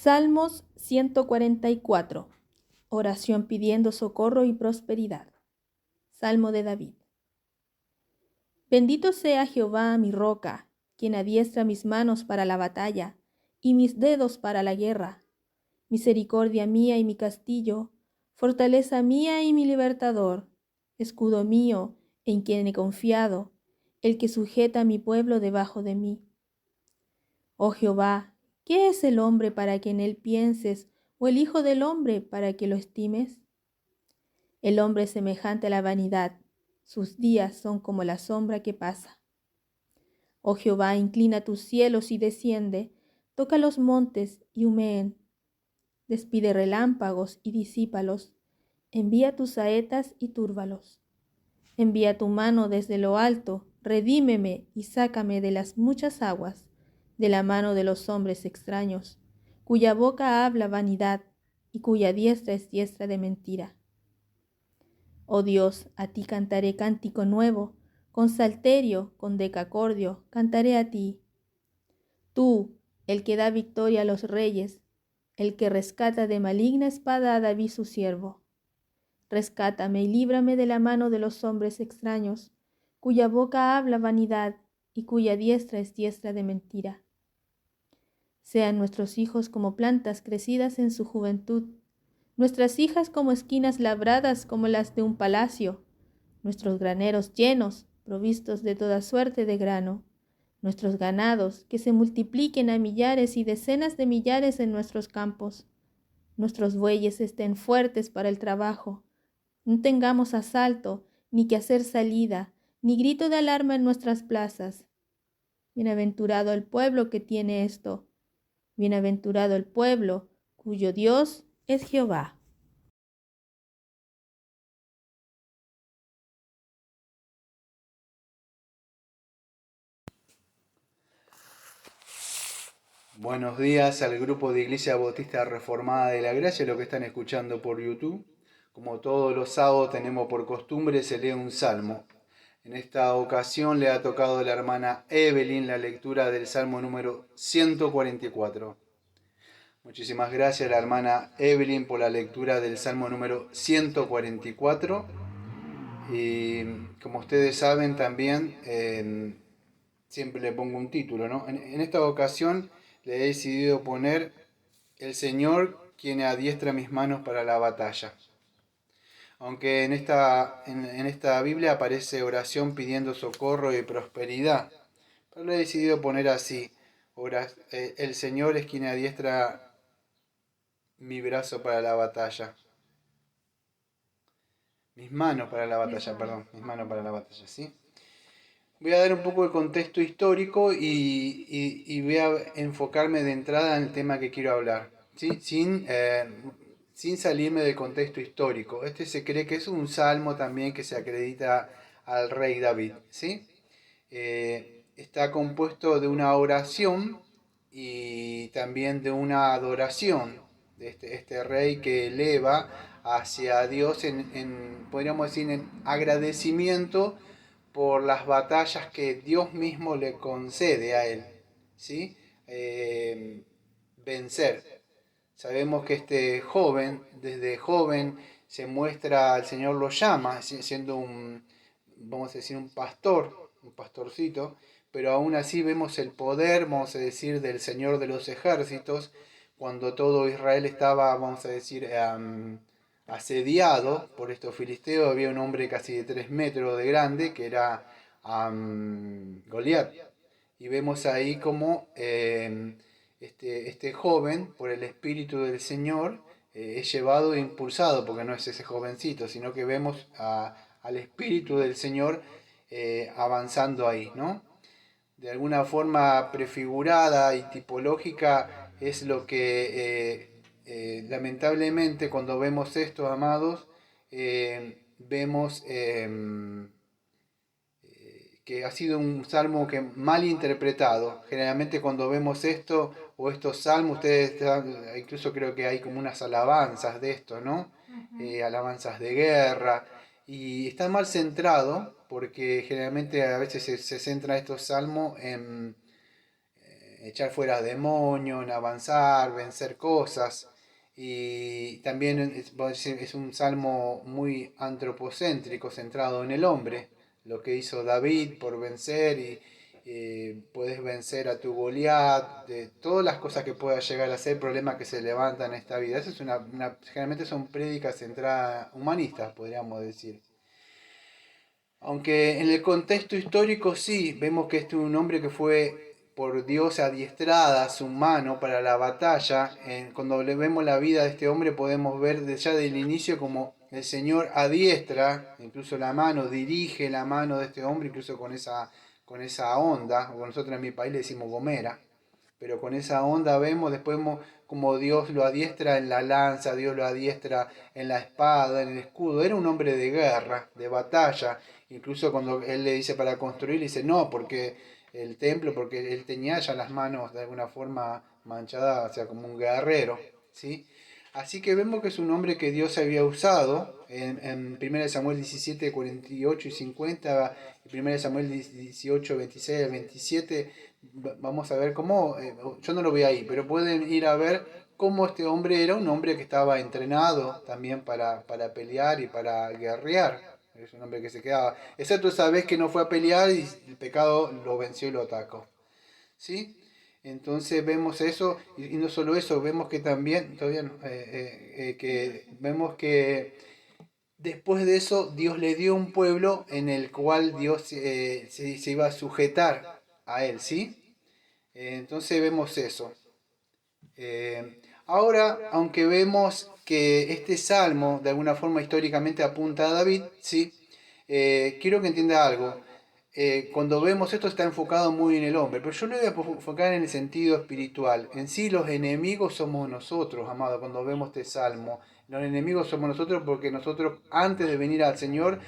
Salmos 144. Oración pidiendo socorro y prosperidad. Salmo de David. Bendito sea Jehová mi roca, quien adiestra mis manos para la batalla y mis dedos para la guerra. Misericordia mía y mi castillo, fortaleza mía y mi libertador, escudo mío en quien he confiado, el que sujeta a mi pueblo debajo de mí. Oh Jehová, ¿qué es el hombre para que en él pienses, o el hijo del hombre para que lo estimes? El hombre es semejante a la vanidad, sus días son como la sombra que pasa. Oh Jehová, inclina tus cielos y desciende, toca los montes y humeen. Despide relámpagos y disípalos, envía tus saetas y túrbalos. Envía tu mano desde lo alto, redímeme y sácame de las muchas aguas, de la mano de los hombres extraños, cuya boca habla vanidad y cuya diestra es diestra de mentira. Oh Dios, a ti cantaré cántico nuevo, con salterio, con decacordio, cantaré a ti. Tú, el que da victoria a los reyes, el que rescata de maligna espada a David su siervo. Rescátame y líbrame de la mano de los hombres extraños, cuya boca habla vanidad y cuya diestra es diestra de mentira. Sean nuestros hijos como plantas crecidas en su juventud, nuestras hijas como esquinas labradas como las de un palacio, nuestros graneros llenos, provistos de toda suerte de grano, nuestros ganados que se multipliquen a millares y decenas de millares en nuestros campos, nuestros bueyes estén fuertes para el trabajo, no tengamos asalto, ni que hacer salida, ni grito de alarma en nuestras plazas. Bienaventurado el pueblo que tiene esto, bienaventurado el pueblo cuyo Dios es Jehová. Buenos días al grupo de Iglesia Bautista Reformada de la Gracia, lo que están escuchando por YouTube. Como todos los sábados tenemos por costumbre, se lee un salmo. En esta ocasión le ha tocado a la hermana Evelyn la lectura del salmo número 144. Muchísimas gracias a la hermana Evelyn por la lectura del salmo número 144. Y como ustedes saben también, siempre le pongo un título, ¿no? En esta ocasión le he decidido poner El Señor quien adiestra mis manos para la batalla. Aunque en esta Biblia aparece oración pidiendo socorro y prosperidad, pero le he decidido poner así, el Señor es quien adiestra mi brazo para la batalla. Mis manos para la batalla, mis manos para la batalla, ¿sí? Voy a dar un poco de contexto histórico y voy a enfocarme de entrada en el tema que quiero hablar, ¿sí? Sin salirme del contexto histórico. Este se cree que es un salmo también que se acredita al rey David, ¿sí? Está compuesto de una oración y también de una adoración de este rey que eleva hacia Dios podríamos decir, en agradecimiento por las batallas que Dios mismo le concede a él, ¿sí? Vencer. Sabemos que este joven, desde joven, se muestra, el Señor lo llama, siendo vamos a decir, un pastorcito, pero aún así vemos el poder, vamos a decir, del Señor de los ejércitos, cuando todo Israel estaba, vamos a decir, asediado por estos filisteos. Había un hombre casi de 3 metros de grande, que era Goliat. Y vemos ahí como este joven, por el Espíritu del Señor, es llevado e impulsado, porque no es ese jovencito, sino que vemos al Espíritu del Señor avanzando ahí, ¿no? De alguna forma prefigurada y tipológica es lo que lamentablemente cuando vemos esto, amados, vemos que ha sido un salmo que mal interpretado. Generalmente cuando vemos esto o estos salmos, incluso creo que hay como unas alabanzas de esto, ¿no? Alabanzas de guerra, y está mal centrado porque generalmente a veces se centra estos salmos echar fuera demonios, en avanzar, vencer cosas. Y también es un salmo muy antropocéntrico, centrado en el hombre, lo que hizo David por vencer y puedes vencer a tu Goliat, de todas las cosas que pueda llegar a ser, problemas que se levantan en esta vida. Eso es generalmente son prédicas centradas humanistas, podríamos decir. Aunque en el contexto histórico sí, vemos que este es un hombre que fue por Dios adiestrada su mano para la batalla. Cuando le vemos la vida de este hombre podemos ver desde ya del inicio como el Señor adiestra, incluso la mano, dirige la mano de este hombre, incluso con esa onda, o nosotros en mi país le decimos gomera, pero con esa onda después vemos como Dios lo adiestra en la lanza, Dios lo adiestra en la espada, en el escudo. Era un hombre de guerra, de batalla. Incluso cuando él le dice para construir, le dice no, porque el templo, porque él tenía ya las manos de alguna forma manchadas, o sea, como un guerrero, ¿sí? Así que vemos que es un hombre que Dios había usado en 1 Samuel 17, 48 y 50, y 1 Samuel 18, 26 al 27. Vamos a ver cómo, yo no lo voy ahí, pero pueden ir a ver cómo este hombre era un hombre que estaba entrenado también para pelear y para guerrear. Es un hombre que se quedaba, excepto esa vez que no fue a pelear y el pecado lo venció y lo atacó. ¿Sí? Entonces vemos eso, y no solo eso, vemos que también, todavía no, que vemos que después de eso Dios le dio un pueblo en el cual Dios se iba a sujetar a él, ¿sí? Entonces vemos eso. Ahora, aunque vemos que este salmo de alguna forma históricamente apunta a David, ¿sí? Quiero que entienda algo. Cuando vemos esto está enfocado muy en el hombre, pero yo lo voy a enfocar en el sentido espiritual. En sí los enemigos somos nosotros, amado, cuando vemos este salmo. Los enemigos somos nosotros porque nosotros antes de venir al Señor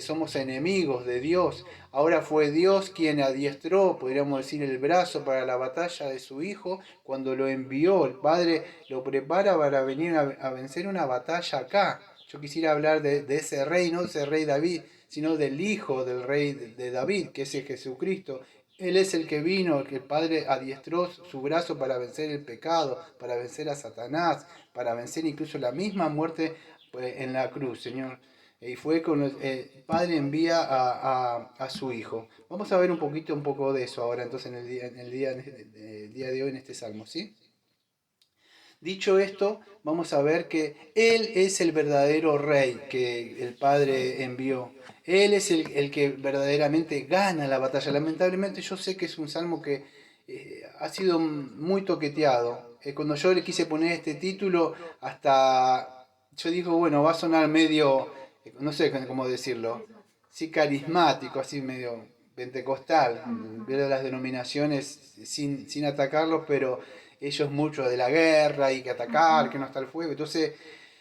somos enemigos de Dios. Ahora fue Dios quien adiestró, podríamos decir, el brazo para la batalla de su Hijo cuando lo envió. El Padre lo prepara para venir a vencer una batalla acá. Yo quisiera hablar de ese rey, no de ese rey David, sino del Hijo del rey de David, que es el Jesucristo. Él es el que vino, el que el Padre adiestró su brazo para vencer el pecado, para vencer a Satanás, para vencer incluso la misma muerte en la cruz, Señor. Y fue cuando el Padre envía a su Hijo. Vamos a ver un poco de eso ahora, entonces, el día de hoy en este salmo, ¿sí? Dicho esto, vamos a ver que Él es el verdadero rey que el Padre envió. Él es el que verdaderamente gana la batalla. Lamentablemente yo sé que es un salmo que ha sido muy toqueteado. Cuando yo le quise poner este título, hasta yo digo, bueno, va a sonar medio, no sé cómo decirlo, sí carismático, así medio pentecostal, ver las denominaciones sin atacarlos, pero ellos mucho de la guerra y que atacar, que no está el fuego. Entonces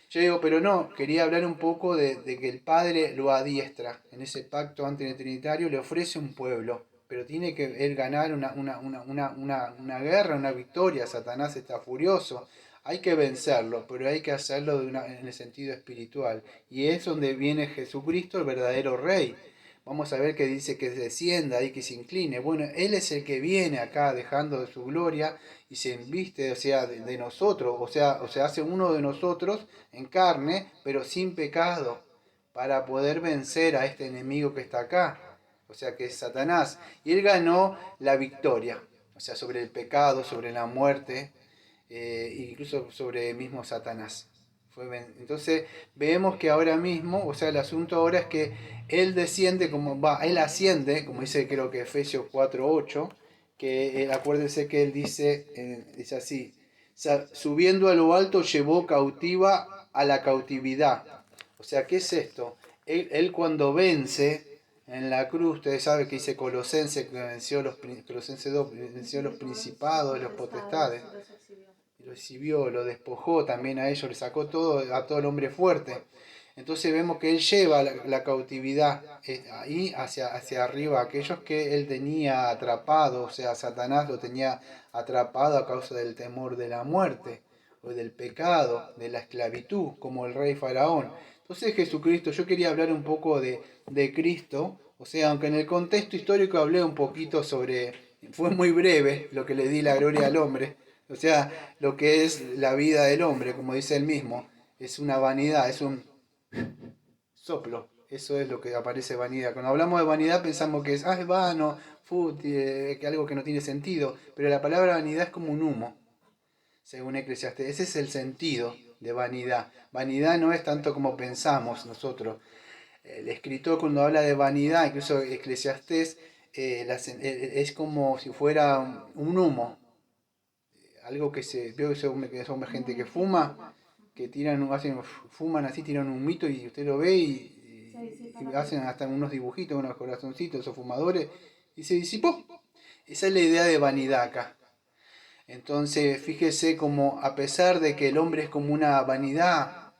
yo digo, pero no, quería hablar un poco de que el Padre lo adiestra en ese pacto antitrinitario, le ofrece un pueblo, pero tiene que él ganar una guerra, una victoria. Satanás está furioso. Hay que vencerlo, pero hay que hacerlo en el sentido espiritual. Y es donde viene Jesucristo, el verdadero Rey. Vamos a ver que dice que descienda y que se incline. Bueno, Él es el que viene acá dejando de su gloria y se inviste, o sea, de nosotros, o sea, hace uno de nosotros en carne, pero sin pecado, para poder vencer a este enemigo que está acá, o sea, que es Satanás. Y Él ganó la victoria, o sea, sobre el pecado, sobre la muerte, incluso sobre el mismo Satanás. Entonces vemos que ahora mismo, o sea, el asunto ahora es que Él desciende, Él asciende, como dice creo que Efesios 4:8, que acuérdense que Él dice así, subiendo a lo alto llevó cautiva a la cautividad. O sea, ¿qué es esto? Él cuando vence en la cruz, ustedes saben que dice Colosenses, que Colosenses 2, venció los principados, los potestades. Lo exhibió, lo despojó también a ellos, le sacó todo a todo el hombre fuerte. Entonces vemos que él lleva la cautividad ahí hacia arriba, aquellos que él tenía atrapado, o sea, Satanás lo tenía atrapado a causa del temor de la muerte, o del pecado, de la esclavitud, como el rey Faraón. Entonces Jesucristo, yo quería hablar un poco de Cristo, o sea, aunque en el contexto histórico hablé un poquito sobre Fue muy breve lo que le di la gloria al hombre. O sea, lo que es la vida del hombre, como dice él mismo, es una vanidad, es un soplo. Eso es lo que aparece vanidad. Cuando hablamos de vanidad pensamos que es vano, fútil, que algo que no tiene sentido. Pero la palabra vanidad es como un humo, según Eclesiastés. Ese es el sentido de vanidad. Vanidad no es tanto como pensamos nosotros. El escritor cuando habla de vanidad, incluso Eclesiastés, es como si fuera un humo. Algo que veo que son gente que fuma, que fuman así, tiran un mito y usted lo ve y hacen hasta unos dibujitos, unos corazoncitos, esos fumadores, y se disipó. Esa es la idea de vanidad acá. Entonces, fíjese como a pesar de que el hombre es como una vanidad,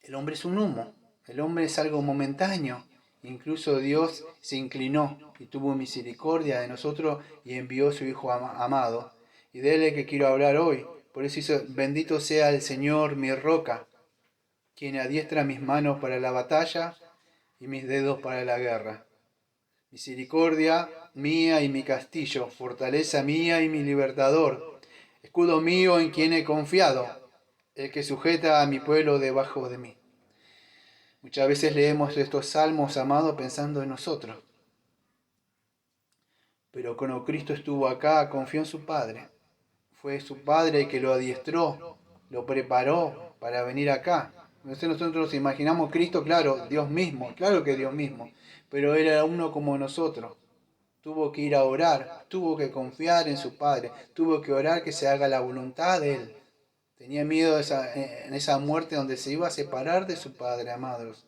el hombre es un humo, el hombre es algo momentáneo. Incluso Dios se inclinó y tuvo misericordia de nosotros y envió a su Hijo amado. Y de él es que quiero hablar hoy. Por eso hizo, bendito sea el Señor, mi roca, quien adiestra mis manos para la batalla y mis dedos para la guerra. Misericordia mía y mi castillo, fortaleza mía y mi libertador, escudo mío en quien he confiado, el que sujeta a mi pueblo debajo de mí. Muchas veces leemos estos salmos, amados, pensando en nosotros. Pero cuando Cristo estuvo acá, confió en su Padre. Fue su Padre el que lo adiestró, lo preparó para venir acá. Entonces nosotros imaginamos Cristo, claro, Dios mismo, claro que Dios mismo, pero Él era uno como nosotros. Tuvo que ir a orar, tuvo que confiar en su Padre, tuvo que orar que se haga la voluntad de Él. Tenía miedo en esa muerte donde se iba a separar de su Padre, amados.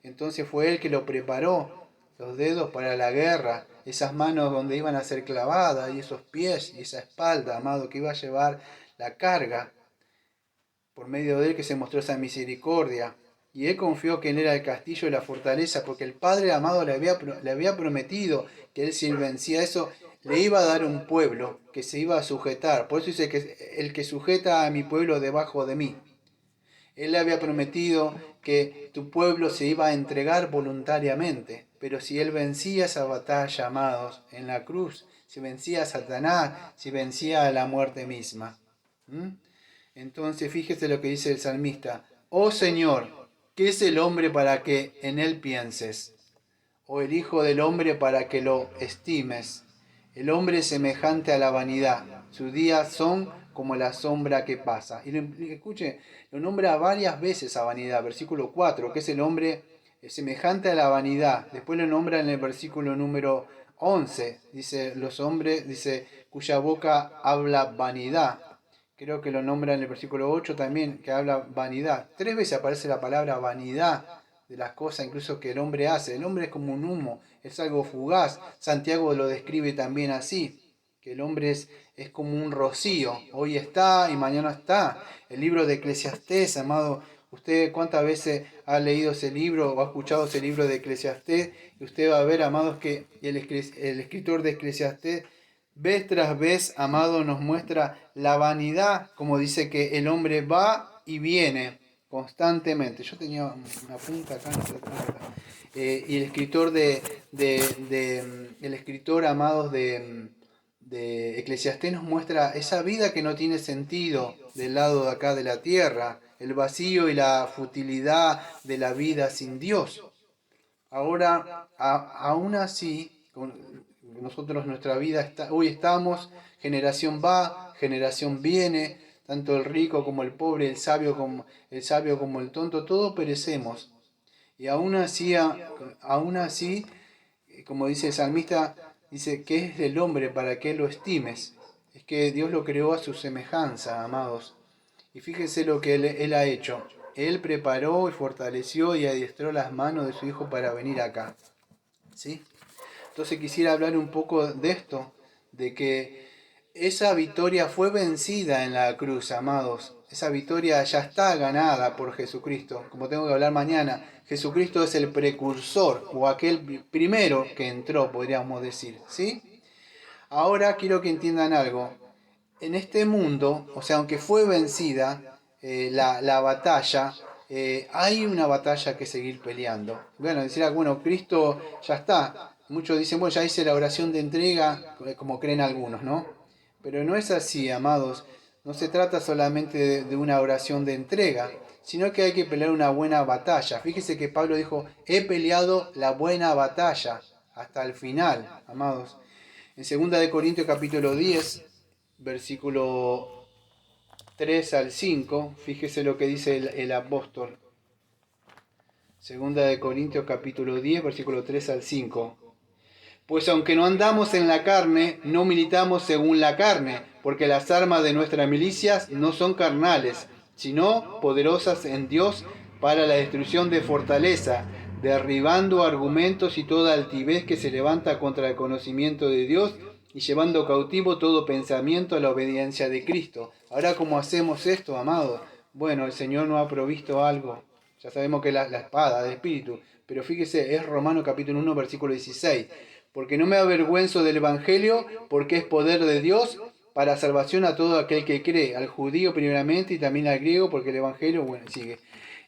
Entonces fue Él que lo preparó, los dedos para la guerra, esas manos donde iban a ser clavadas, y esos pies y esa espalda, amado, que iba a llevar la carga. Por medio de Él que se mostró esa misericordia. Y Él confió que Él era el castillo y la fortaleza, porque el Padre amado le había prometido que Él, si Él vencía eso, le iba a dar un pueblo que se iba a sujetar. Por eso dice que el que sujeta a mi pueblo debajo de mí. Él le había prometido que tu pueblo se iba a entregar voluntariamente, pero si él vencía esa batalla, amados, en la cruz, si vencía a Satanás, si vencía a la muerte misma. Entonces fíjese lo que dice el salmista: oh Señor, ¿qué es el hombre para que en él pienses? O el hijo del hombre para que lo estimes. El hombre es semejante a la vanidad, sus días son como la sombra que pasa. Y escuche, lo nombra varias veces a vanidad, versículo 4, que es el hombre semejante a la vanidad. Después lo nombra en el versículo número 11, dice los hombres, dice, cuya boca habla vanidad. Creo que lo nombra en el versículo 8 también, que habla vanidad. 3 veces aparece la palabra vanidad de las cosas incluso que el hombre hace. El hombre es como un humo, es algo fugaz. Santiago lo describe también así, que el hombre es como un rocío, hoy está y mañana está. El libro de Eclesiastés, amado, usted cuántas veces ha leído ese libro o ha escuchado ese libro de Eclesiastés, y usted va a ver, amados, que el escritor de Eclesiastés vez tras vez, amado, nos muestra la vanidad, como dice que el hombre va y viene constantemente. Yo tenía una punta acá, no sé cómo está. Y el escritor el escritor, amados, de Eclesiastés nos muestra esa vida que no tiene sentido del lado de acá de la tierra, el vacío y la futilidad de la vida sin Dios. Ahora, aún así, nosotros nuestra vida hoy estamos, generación va, generación viene, tanto el rico como el pobre, el sabio como el tonto, todos perecemos. Y aún así, como dice el salmista, dice que es del hombre para que lo estimes. Es que Dios lo creó a su semejanza, amados. Y fíjense lo que él ha hecho. Él preparó y fortaleció y adiestró las manos de su Hijo para venir acá. ¿Sí? Entonces quisiera hablar un poco de esto, de que esa victoria fue vencida en la cruz, amados. Esa victoria ya está ganada por Jesucristo. Como tengo que hablar mañana, Jesucristo es el precursor o aquel primero que entró, podríamos decir. ¿Sí? Ahora quiero que entiendan algo. En este mundo, o sea, aunque fue vencida la batalla, hay una batalla que seguir peleando. Bueno, decir, bueno, Cristo ya está, Muchos dicen, bueno, ya hice la oración de entrega, como creen algunos, ¿no? Pero no es así, amados. No se trata solamente de una oración de entrega, sino que hay que pelear una buena batalla. Fíjese que Pablo dijo, he peleado la buena batalla hasta el final, amados. En 2 Corintios capítulo 10, versículo 3 al 5, fíjese lo que dice el apóstol. 2 Corintios capítulo 10, versículo 3 al 5. Pues aunque no andamos en la carne, no militamos según la carne, porque las armas de nuestras milicias no son carnales, sino poderosas en Dios para la destrucción de fortaleza, derribando argumentos y toda altivez que se levanta contra el conocimiento de Dios y llevando cautivo todo pensamiento a la obediencia de Cristo. Ahora, ¿cómo hacemos esto, amados? Bueno, el Señor nos ha provisto algo. Ya sabemos que es la espada del Espíritu, pero fíjese, es Romanos capítulo 1, versículo 16. Porque no me avergüenzo del Evangelio, porque es poder de Dios para salvación a todo aquel que cree, al judío primeramente y también al griego, porque el Evangelio, bueno, sigue.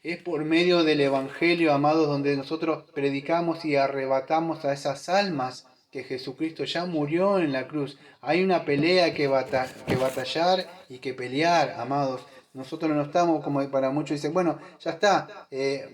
Es por medio del Evangelio, amados, donde nosotros predicamos y arrebatamos a esas almas que Jesucristo ya murió en la cruz. Hay una pelea que batallar y que pelear, amados. Nosotros no estamos, como para muchos dicen, bueno, ya está,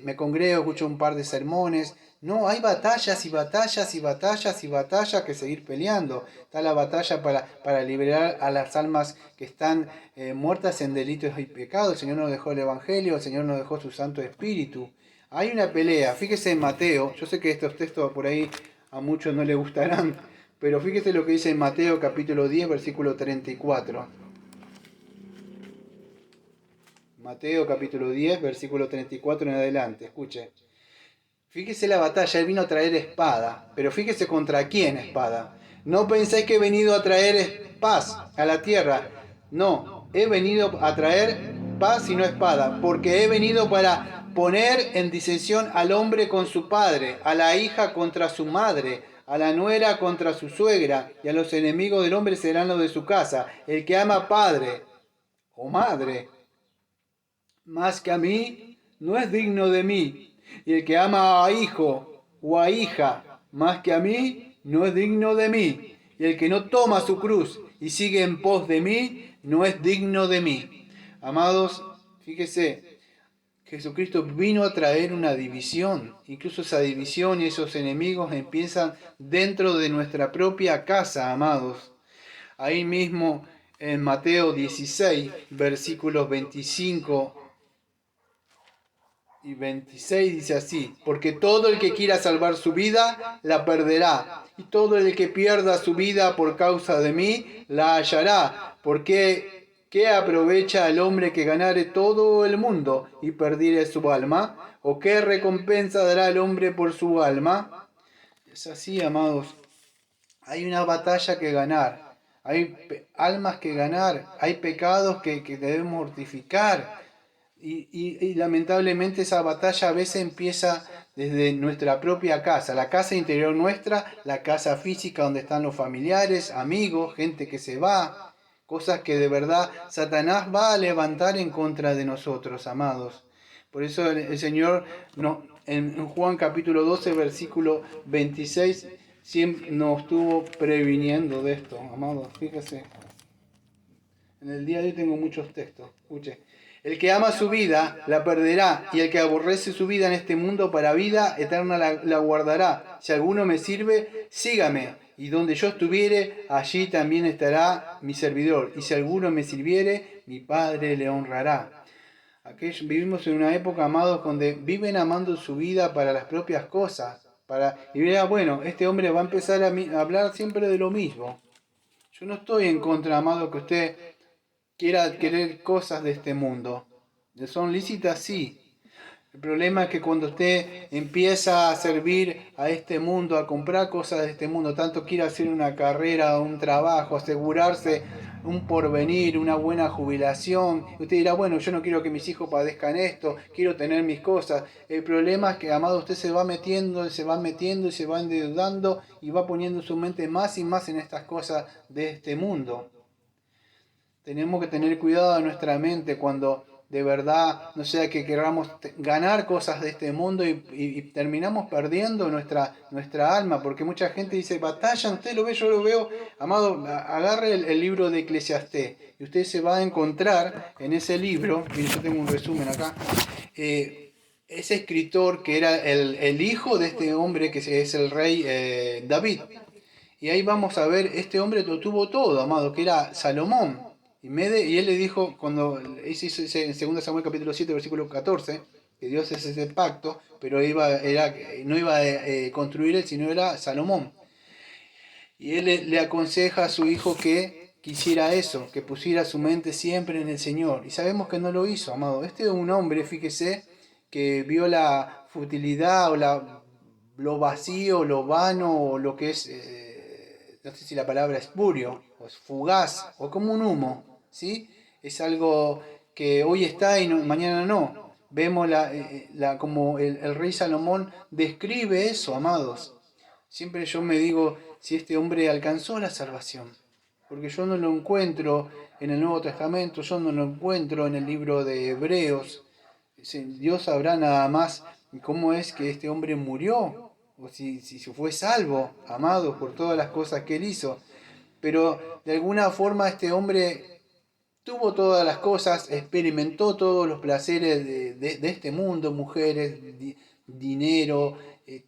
me congrego, escucho un par de sermones. No, hay batallas y batallas y batallas y batallas que seguir peleando. Está la batalla para liberar a las almas que están muertas en delitos y pecados. El Señor nos dejó el Evangelio, el Señor nos dejó su Santo Espíritu. Hay una pelea, fíjese en Mateo, yo sé que estos textos por ahí a muchos no les gustarán, pero fíjese lo que dice en Mateo capítulo 10, versículo 34. Mateo capítulo 10, versículo 34 en adelante, escuche. Fíjese la batalla, él vino a traer espada, pero fíjese contra quién espada. No pensáis que he venido a traer paz a la tierra. No, he venido a traer paz y no espada, porque he venido para poner en disensión al hombre con su padre, a la hija contra su madre, a la nuera contra su suegra, y a los enemigos del hombre serán los de su casa. El que ama padre o madre más que a mí, no es digno de mí. Y el que ama a hijo o a hija más que a mí, no es digno de mí. Y el que no toma su cruz y sigue en pos de mí, no es digno de mí. Amados, fíjese, Jesucristo vino a traer una división. Incluso esa división y esos enemigos empiezan dentro de nuestra propia casa, amados. Ahí mismo en Mateo 16, versículos 25 y 26 dice así, porque todo el que quiera salvar su vida, la perderá, y todo el que pierda su vida por causa de mí, la hallará, porque ¿qué aprovecha el hombre que ganare todo el mundo y perdiere su alma? ¿O qué recompensa dará el hombre por su alma? Es así, amados, hay una batalla que ganar, hay almas que ganar, hay pecados que debemos mortificar. Y lamentablemente esa batalla a veces empieza desde nuestra propia casa, la casa interior nuestra, la casa física donde están los familiares, amigos, gente que se va, cosas que de verdad Satanás va a levantar en contra de nosotros, amados. Por eso el Señor en Juan capítulo 12, versículo 26, siempre nos estuvo previniendo de esto, amados. Fíjese, en el día de hoy tengo muchos textos, escuche. El que ama su vida la perderá, y el que aborrece su vida en este mundo para vida eterna la guardará. Si alguno me sirve, sígame, y donde yo estuviere, allí también estará mi servidor. Y si alguno me sirviere, mi Padre le honrará. Vivimos en una época, amados, donde viven amando su vida para las propias cosas. Y mira, bueno, este hombre va a empezar a hablar siempre de lo mismo. Yo no estoy en contra, amado, que usted quiera querer cosas de este mundo. ¿Son lícitas? Sí. El problema es que cuando usted empieza a servir a este mundo, a comprar cosas de este mundo, tanto quiere hacer una carrera, un trabajo, asegurarse un porvenir, una buena jubilación, usted dirá, bueno, yo no quiero que mis hijos padezcan esto, quiero tener mis cosas. El problema es que, amado, usted se va metiendo y se va endeudando y va poniendo su mente más y más en estas cosas de este mundo. Tenemos que tener cuidado de nuestra mente cuando de verdad, no sea que queramos ganar cosas de este mundo y terminamos perdiendo nuestra alma, porque mucha gente dice, batalla, usted lo ve, yo lo veo. Amado, agarre el libro de Eclesiastés y usted se va a encontrar en ese libro, mire, yo tengo un resumen acá, ese escritor que era el hijo de este hombre que es el rey David. Y ahí vamos a ver, este hombre lo tuvo todo, amado, que era Salomón. Y él le dijo, cuando hizo en 2 Samuel capítulo 7, versículo 14, que Dios es ese pacto, pero no iba a construir él, sino era Salomón. Y él le aconseja a su hijo que quisiera eso, que pusiera su mente siempre en el Señor. Y sabemos que no lo hizo, amado. Este es un hombre, fíjese, que vio la futilidad o lo vacío, lo vano, o lo que es, no sé si la palabra es espurio, o es fugaz, o como un humo, ¿sí? Es algo que hoy está y mañana no. Vemos como el rey Salomón describe eso, amados. Siempre yo me digo si este hombre alcanzó la salvación, porque yo no lo encuentro en el Nuevo Testamento, yo no lo encuentro en el libro de Hebreos. Dios sabrá nada más cómo es que este hombre murió, o si fue salvo, amado, por todas las cosas que él hizo. Pero de alguna forma este hombre tuvo todas las cosas, experimentó todos los placeres de este mundo, mujeres, dinero,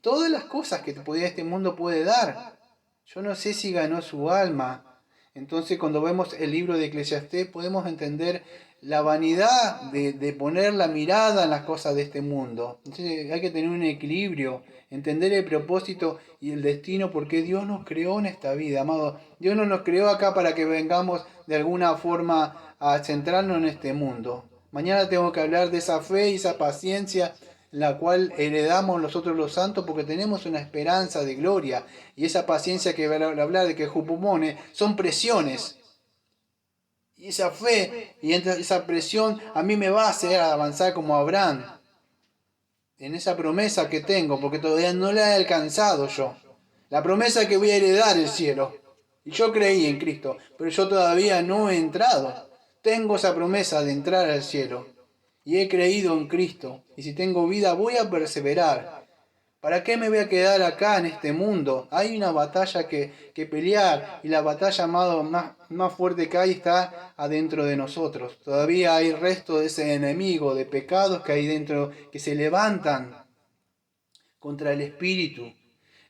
todas las cosas que este mundo puede dar. Yo no sé si ganó su alma. Entonces cuando vemos el libro de Eclesiastés podemos entender la vanidad de poner la mirada en las cosas de este mundo. Entonces hay que tener un equilibrio, entender el propósito y el destino, porque Dios nos creó en esta vida, amado. Dios no nos creó acá para que vengamos de alguna forma a centrarnos en este mundo. Mañana tengo que hablar de esa fe y esa paciencia la cual heredamos nosotros los santos, porque tenemos una esperanza de gloria. Y esa paciencia que va a hablar de que Jupumone son presiones. Y esa fe y esa presión a mí me va a hacer avanzar como Abraham en esa promesa que tengo, porque todavía no la he alcanzado yo. La promesa que voy a heredar el cielo. Y yo creí en Cristo, pero yo todavía no he entrado. Tengo esa promesa de entrar al cielo. Y he creído en Cristo. Y si tengo vida voy a perseverar. ¿Para qué me voy a quedar acá en este mundo? Hay una batalla que pelear, y la batalla, amado, más fuerte que hay está adentro de nosotros. Todavía hay resto de ese enemigo, de pecados que hay dentro, que se levantan contra el espíritu.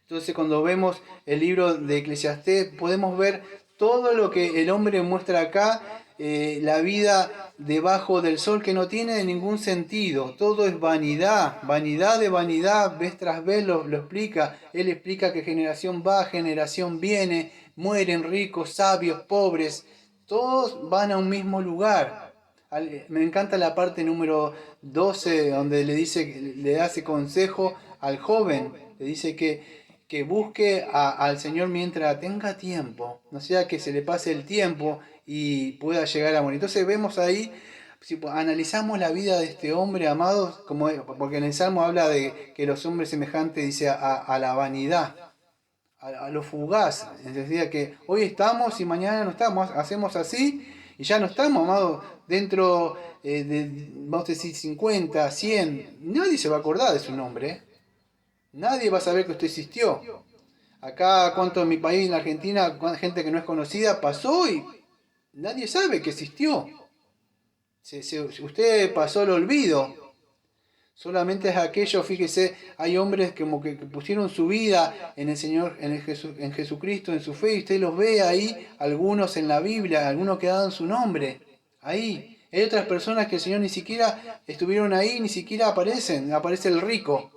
Entonces cuando vemos el libro de Eclesiastés podemos ver todo lo que el hombre muestra acá, la vida debajo del sol, que no tiene ningún sentido. Todo es vanidad, vanidad de vanidad, vez tras vez lo explica. Él explica que generación va, generación viene, mueren ricos, sabios, pobres, todos van a un mismo lugar. Me encanta la parte número 12 donde le hace consejo al joven, le dice que busque al Señor mientras tenga tiempo, no sea que se le pase el tiempo y pueda llegar a morir. Entonces vemos ahí, si analizamos la vida de este hombre, amados, porque en el Salmo habla de que los hombres semejantes, dice, a la vanidad, a lo fugaz. Es decir, que hoy estamos y mañana no estamos, hacemos así y ya no estamos, amados, dentro vamos a decir, 50, 100, nadie se va a acordar de su nombre, ¿eh? Nadie va a saber que usted existió. Acá, cuánto en mi país, en Argentina, gente que no es conocida pasó y nadie sabe que existió. Usted pasó al olvido. Solamente es aquello, fíjese, hay hombres que pusieron su vida en el Señor, en Jesucristo, en su fe, y usted los ve ahí, algunos en la Biblia, algunos que dan su nombre, ahí. Hay otras personas que el Señor ni siquiera estuvieron ahí, ni siquiera aparece el rico.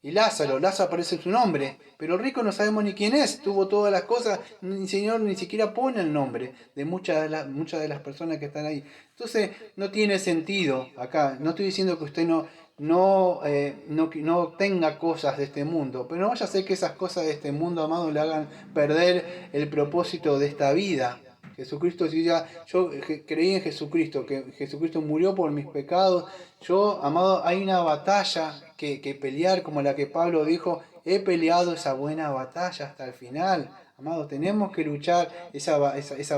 Y Lázaro aparece su nombre, pero el rico no sabemos ni quién es, tuvo todas las cosas, el Señor ni siquiera pone el nombre de muchas de las personas que están ahí. Entonces no tiene sentido acá, no estoy diciendo que usted no tenga cosas de este mundo, pero no vaya a ser que esas cosas de este mundo, amado, le hagan perder el propósito de esta vida. Jesucristo decía, yo creí en Jesucristo, que Jesucristo murió por mis pecados. Yo, amado, hay una batalla que pelear, como la que Pablo dijo, he peleado esa buena batalla hasta el final. Amados, tenemos que luchar esa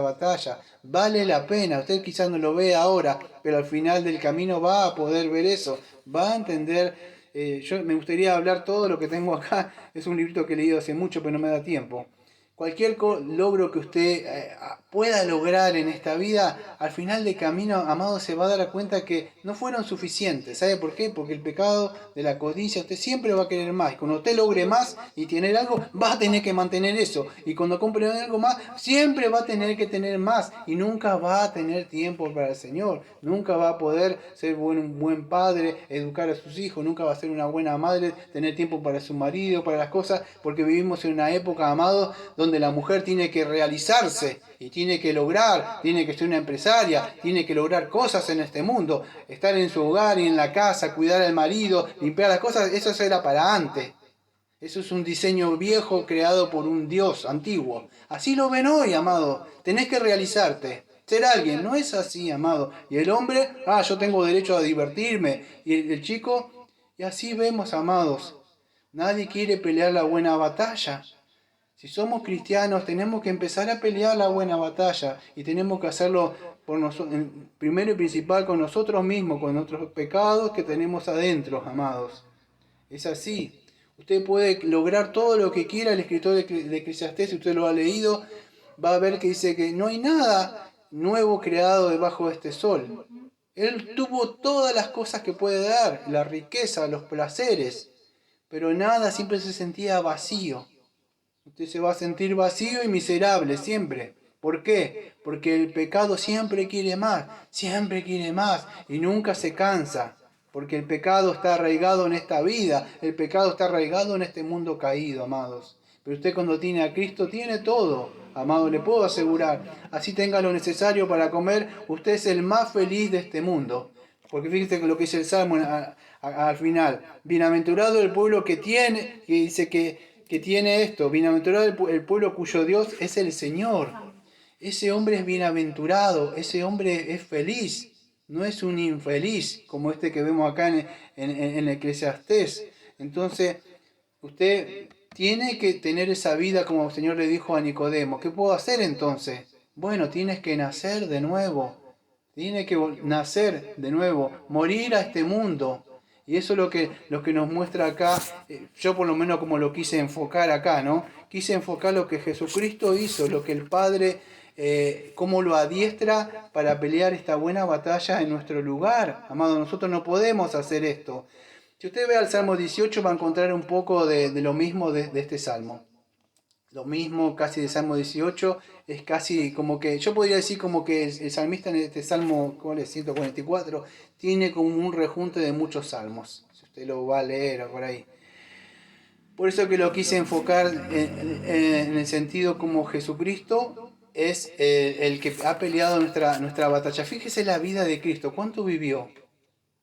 batalla. Vale la pena. Usted quizás no lo ve ahora, pero al final del camino va a poder ver eso. Va a entender. Yo me gustaría hablar todo lo que tengo acá. Es un librito que he leído hace mucho, pero no me da tiempo. Cualquier logro que usted pueda lograr en esta vida, al final de camino, amado, se va a dar cuenta que no fueron suficientes. ¿Sabe por qué? Porque el pecado de la codicia, usted siempre va a querer más. Y cuando usted logre más y tener algo, va a tener que mantener eso. Y cuando compre algo más, siempre va a tener que tener más. Y nunca va a tener tiempo para el Señor. Nunca va a poder ser un buen padre, educar a sus hijos. Nunca va a ser una buena madre, tener tiempo para su marido, para las cosas. Porque vivimos en una época, amado, donde la mujer tiene que realizarse y tiene que lograr, tiene que ser una empresaria, tiene que lograr cosas en este mundo, estar en su hogar y en la casa, cuidar al marido, limpiar las cosas, eso era para antes. Eso es un diseño viejo creado por un Dios antiguo. Así lo ven hoy, amado. Tenés que realizarte, ser alguien. No es así, amado. Y el hombre, yo tengo derecho a divertirme. Y el chico, y así vemos, amados. Nadie quiere pelear la buena batalla. Si somos cristianos, tenemos que empezar a pelear la buena batalla y tenemos que hacerlo por primero y principal con nosotros mismos, con nuestros pecados que tenemos adentro, amados. Es así. Usted puede lograr todo lo que quiera. El escritor de Eclesiastés, si usted lo ha leído, va a ver que dice que no hay nada nuevo creado debajo de este sol. Él tuvo todas las cosas que puede dar, la riqueza, los placeres, pero nada, siempre se sentía vacío. Usted se va a sentir vacío y miserable siempre. ¿Por qué? Porque el pecado siempre quiere más y nunca se cansa. Porque el pecado está arraigado en esta vida, el pecado está arraigado en este mundo caído, amados. Pero usted cuando tiene a Cristo tiene todo, amado, le puedo asegurar. Así tenga lo necesario para comer, usted es el más feliz de este mundo. Porque fíjense lo que dice el Salmo al final. Bienaventurado el pueblo que dice que tiene esto. Bienaventurado el pueblo cuyo Dios es el Señor. Ese hombre es bienaventurado, ese hombre es feliz. No es un infeliz como este que vemos acá en Eclesiastés. Entonces, usted tiene que tener esa vida como el Señor le dijo a Nicodemo. ¿Qué puedo hacer entonces? Bueno, tienes que nacer de nuevo. Tiene que nacer de nuevo, morir a este mundo. Y eso es lo que nos muestra acá, yo por lo menos como lo quise enfocar acá, ¿no? Quise enfocar lo que Jesucristo hizo, lo que el Padre, cómo lo adiestra para pelear esta buena batalla en nuestro lugar. Amado, nosotros no podemos hacer esto. Si usted ve al Salmo 18 va a encontrar un poco de lo mismo de este Salmo. Lo mismo casi de Salmo 18, es casi como que, yo podría decir como que el salmista en este Salmo, ¿cuál es? 144, tiene como un rejunte de muchos salmos, si usted lo va a leer por ahí. Por eso que lo quise enfocar en el sentido como Jesucristo es el que ha peleado nuestra batalla. Fíjese la vida de Cristo, ¿cuánto vivió?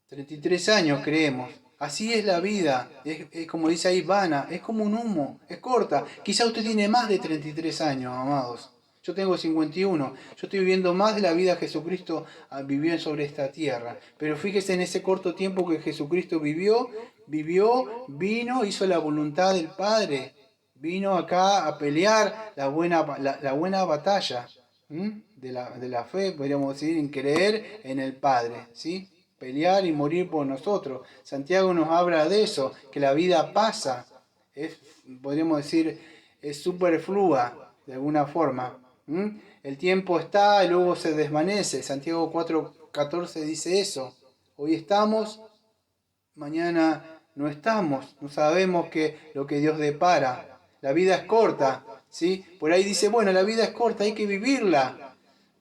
33 años creemos. Así es la vida, es como dice ahí, vana, es como un humo, es corta. Quizá usted tiene más de 33 años, amados. Yo tengo 51, yo estoy viviendo más de la vida que Jesucristo vivió sobre esta tierra. Pero fíjese en ese corto tiempo que Jesucristo vivió, vino, hizo la voluntad del Padre. Vino acá a pelear la buena batalla de la fe, podríamos decir, en creer en el Padre, ¿sí? Pelear y morir por nosotros. Santiago nos habla de eso, que la vida pasa, podríamos decir, es superflua de alguna forma. El tiempo está y luego se desvanece. Santiago 4:14 dice eso. Hoy estamos, mañana no estamos. No sabemos lo que Dios depara. La vida es corta, ¿sí? Por ahí dice, bueno, la vida es corta, hay que vivirla.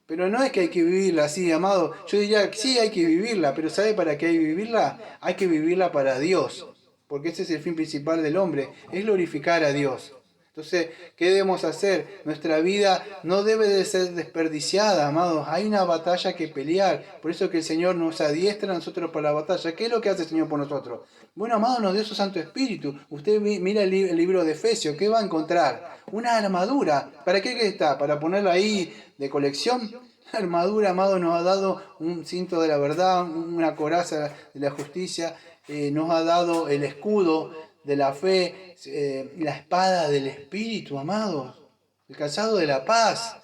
Pero no es que hay que vivirla así, amado. Yo diría que sí hay que vivirla, pero ¿sabe para qué hay que vivirla? Hay que vivirla para Dios. Porque ese es el fin principal del hombre, es glorificar a Dios. Entonces, ¿qué debemos hacer? Nuestra vida no debe de ser desperdiciada, amados. Hay una batalla que pelear. Por eso que el Señor nos adiestra a nosotros para la batalla. ¿Qué es lo que hace el Señor por nosotros? Bueno, amado, nos dio su Santo Espíritu. Usted mira el libro de Efesios, ¿qué va a encontrar? Una armadura. ¿Para qué está? ¿Para ponerla ahí de colección? La armadura, amado, nos ha dado un cinto de la verdad, una coraza de la justicia, nos ha dado el escudo de la fe, la espada del Espíritu, amados. el calzado de la paz.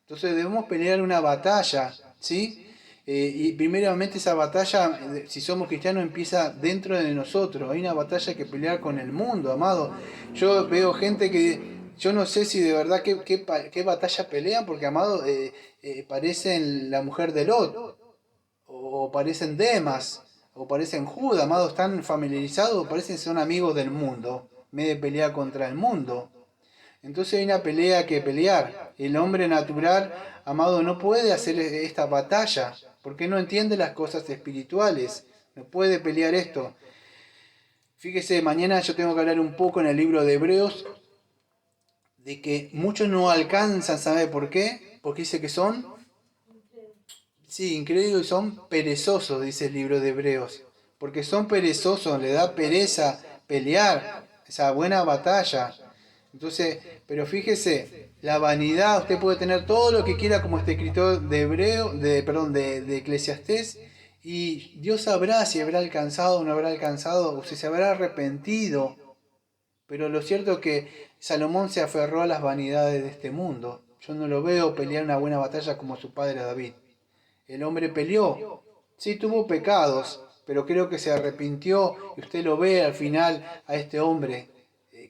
Entonces debemos pelear una batalla, ¿sí? Y primeramente esa batalla, si somos cristianos, empieza dentro de nosotros. Hay una batalla que pelear con el mundo, amado. Yo veo gente que yo no sé si de verdad qué batalla pelean, porque, amado, parecen la mujer de Lot, o parecen Demas, o parecen Judas, amado, están familiarizados, parecen ser amigos del mundo, en vez de pelear contra el mundo. Entonces hay una pelea que pelear. El hombre natural, amado, no puede hacer esta batalla, porque no entiende las cosas espirituales. No puede pelear esto. Fíjese, mañana yo tengo que hablar un poco en el libro de Hebreos, de que muchos no alcanzan, ¿sabe por qué? Porque dice que son, sí, incrédulos, son perezosos, dice el libro de Hebreos. Porque son perezosos, le da pereza pelear esa buena batalla. Entonces, pero fíjese, la vanidad, usted puede tener todo lo que quiera como este escritor de de Eclesiastés, y Dios sabrá si habrá alcanzado o no habrá alcanzado, o si se habrá arrepentido. Pero lo cierto es que Salomón se aferró a las vanidades de este mundo. Yo no lo veo pelear una buena batalla como su padre David. El hombre peleó, sí tuvo pecados, pero creo que se arrepintió, y usted lo ve al final a este hombre.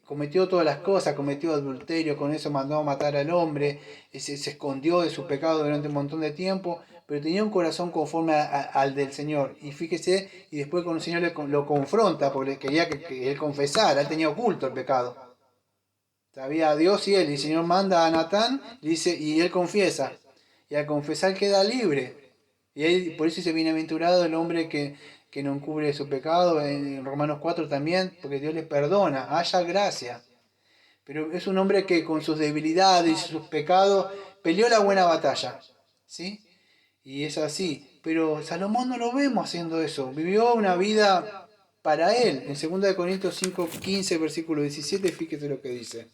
Cometió todas las cosas, cometió adulterio, con eso mandó a matar al hombre, se escondió de su pecado durante un montón de tiempo, pero tenía un corazón conforme al del Señor. Y fíjese, y después cuando el Señor lo confronta, porque quería que él confesara, él tenía oculto el pecado. Sabía a Dios y él, y el Señor manda a Natán, dice, y él confiesa. Y al confesar queda libre. Y ahí, por eso dice, bienaventurado el hombre que no encubre su pecado, en Romanos 4 también, porque Dios le perdona, haya gracia. Pero es un hombre que con sus debilidades y sus pecados peleó la buena batalla, ¿sí? Y es así. Pero Salomón no lo vemos haciendo eso. Vivió una vida para él. En 2 Corintios 5:15, versículo 17, fíjese lo que dice.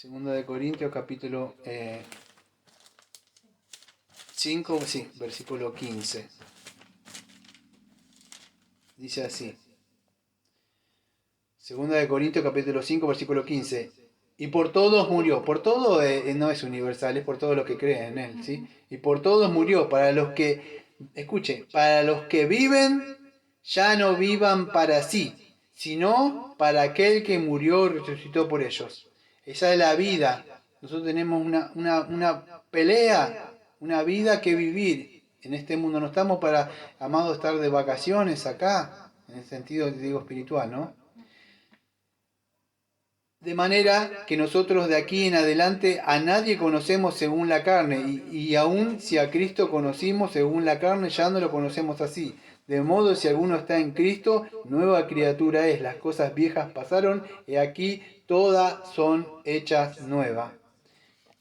2 Corintios capítulo 5, sí, versículo 15. Dice así. 2 Corintios capítulo 5, versículo 15. Y por todos murió. Por todo no es universal, es por todos los que creen en él, ¿sí? Y por todos murió, para los que, escuche, para los que viven, ya no vivan para sí, sino para aquel que murió y resucitó por ellos. Esa es la vida. Nosotros tenemos una pelea, una vida que vivir en este mundo. No estamos para, amado, estar de vacaciones acá, en el sentido, digo, espiritual, ¿no? De manera que nosotros de aquí en adelante a nadie conocemos según la carne, y aun si a Cristo conocimos según la carne, ya no lo conocemos así. De modo, si alguno está en Cristo, nueva criatura es. Las cosas viejas pasaron, y aquí todas son hechas nuevas.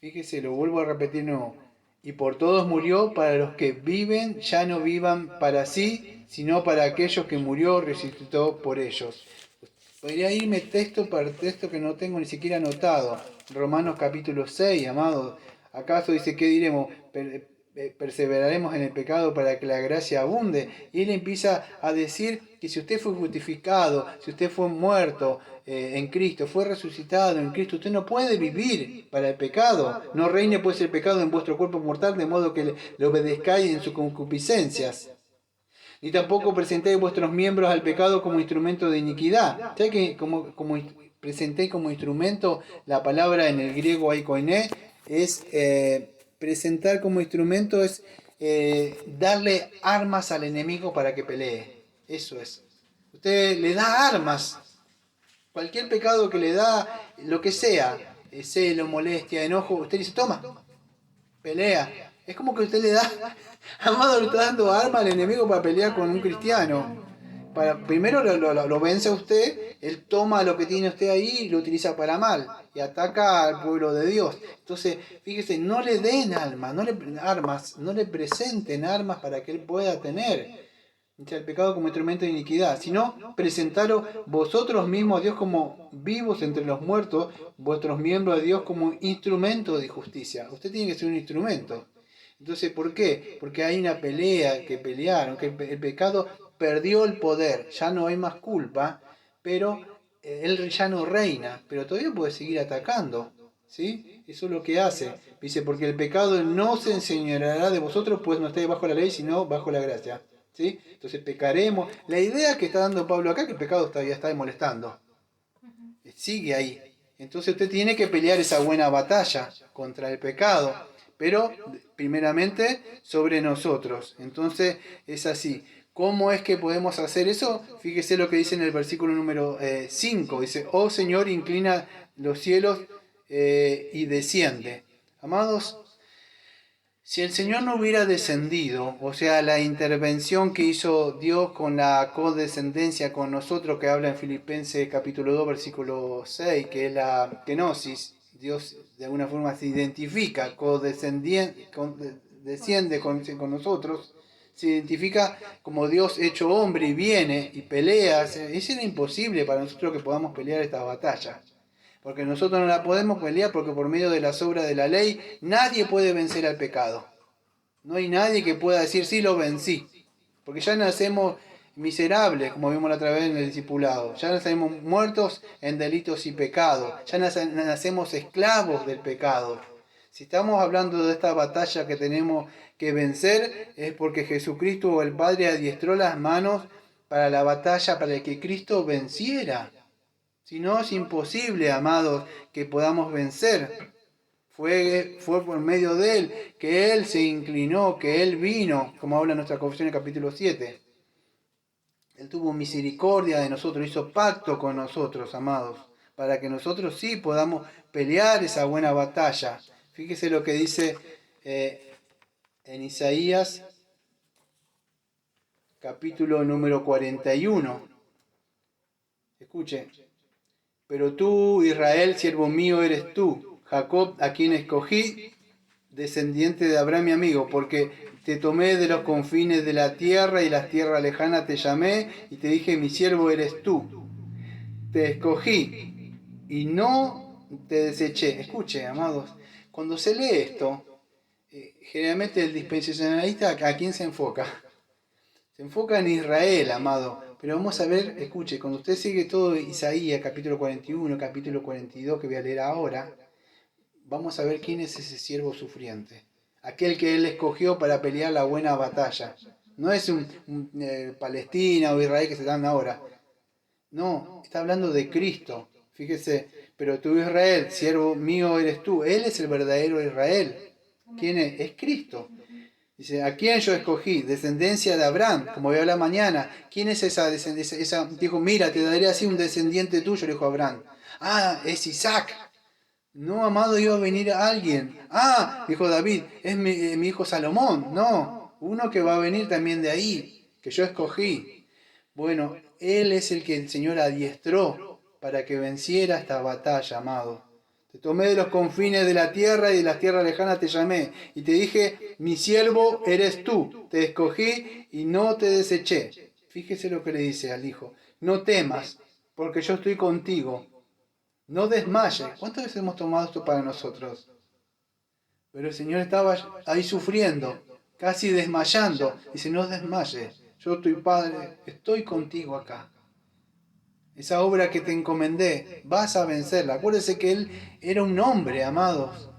Fíjese, lo vuelvo a repetir nuevo. Y por todos murió, para los que viven, ya no vivan para sí, sino para aquellos que murió, resucitó por ellos. Podría irme texto por texto que no tengo ni siquiera anotado. Romanos capítulo 6, amado. ¿Acaso dice, qué diremos? Perseveraremos en el pecado para que la gracia abunde. Y él empieza a decir que si usted fue justificado, si usted fue muerto en Cristo, fue resucitado en Cristo, usted no puede vivir para el pecado. No reine pues el pecado en vuestro cuerpo mortal, de modo que le obedezcáis en sus concupiscencias. Ni tampoco presentéis vuestros miembros al pecado como instrumento de iniquidad. ¿Sabes que como presentéis como instrumento, la palabra en el griego oikoiné es presentar como instrumento, es darle armas al enemigo para que pelee? Eso es. Usted le da armas. Cualquier pecado que le da, lo que sea, celo, molestia, enojo, usted dice, toma, pelea. Es como que usted le da, amado, le está dando arma al enemigo para pelear con un cristiano. Primero lo vence a usted, él toma lo que tiene usted ahí y lo utiliza para mal, y ataca al pueblo de Dios. Entonces, fíjese, no le den armas, no le presenten armas para que él pueda tener el pecado como instrumento de iniquidad, sino presentaros vosotros mismos a Dios como vivos entre los muertos, vuestros miembros a Dios como instrumento de justicia. Usted tiene que ser un instrumento. Entonces, ¿por qué? Porque hay una pelea que pelearon, que el pecado perdió el poder, ya no hay más culpa, pero Él ya no reina, pero todavía puede seguir atacando, ¿sí? Eso es lo que hace. Dice, porque el pecado no se enseñoreará de vosotros, pues no estáis bajo la ley, sino bajo la gracia, ¿sí? Entonces pecaremos. La idea que está dando Pablo acá, que el pecado todavía está molestando, sigue ahí. Entonces usted tiene que pelear esa buena batalla contra el pecado, pero primeramente sobre nosotros. Entonces es así. ¿Cómo es que podemos hacer eso? Fíjese lo que dice en el versículo número 5. Dice, oh Señor, inclina los cielos y desciende. Amados, si el Señor no hubiera descendido, o sea, la intervención que hizo Dios con la condescendencia con nosotros, que habla en Filipenses capítulo 2, versículo 6, que es la kenosis, Dios de alguna forma se identifica, desciende con nosotros, se identifica como Dios hecho hombre y viene y pelea. Eso era imposible para nosotros que podamos pelear esta batalla. Porque nosotros no la podemos pelear porque por medio de las obras de la ley nadie puede vencer al pecado. No hay nadie que pueda decir, sí, lo vencí. Porque ya nacemos miserables, como vimos la otra vez en el discipulado. Ya nacemos muertos en delitos y pecados. Ya nacemos esclavos del pecado. Si estamos hablando de esta batalla que tenemos que vencer, es porque Jesucristo o el Padre adiestró las manos para la batalla, para que Cristo venciera. Si no, es imposible, amados, que podamos vencer. Fue por medio de Él que Él se inclinó, que Él vino, como habla nuestra confesión en el capítulo 7. Él tuvo misericordia de nosotros, hizo pacto con nosotros, amados, para que nosotros sí podamos pelear esa buena batalla. Fíjese lo que dice en Isaías, capítulo número 41. Escuche. Pero tú, Israel, siervo mío eres tú, Jacob, a quien escogí, descendiente de Abraham mi amigo, porque te tomé de los confines de la tierra y las tierras lejanas te llamé y te dije, mi siervo eres tú. Te escogí y no te deseché. Escuche, amados, cuando se lee esto, generalmente el dispensacionalista, ¿a quién se enfoca? Se enfoca en Israel, amado. Pero vamos a ver, escuche, cuando usted sigue todo Isaías, capítulo 41, capítulo 42, que voy a leer ahora, vamos a ver quién es ese siervo sufriente. Aquel que él escogió para pelear la buena batalla. No es Palestina o Israel que se dan ahora. No, está hablando de Cristo. Fíjese, pero tú Israel, siervo mío eres tú. Él es el verdadero Israel. ¿Quién es? Es Cristo. Dice, ¿a quién yo escogí? Descendencia de Abraham, como voy a hablar mañana. ¿Quién es esa descendencia? Dijo, mira, te daré así un descendiente tuyo, le dijo Abraham. Ah, es Isaac. No, amado, iba a venir alguien. Ah, dijo David, es mi hijo Salomón. No, uno que va a venir también de ahí, que yo escogí. Bueno, él es el que el Señor adiestró para que venciera esta batalla, amado. Te tomé de los confines de la tierra y de las tierras lejanas te llamé. Y te dije, mi siervo eres tú. Te escogí y no te deseché. Fíjese lo que le dice al hijo. No temas, porque yo estoy contigo. No desmayes. ¿Cuántas veces hemos tomado esto para nosotros? Pero el Señor estaba ahí sufriendo, casi desmayando. Dice, no desmayes. Yo, tu Padre, estoy contigo acá. Esa obra que te encomendé, vas a vencerla. Acuérdense que él era un hombre, amados.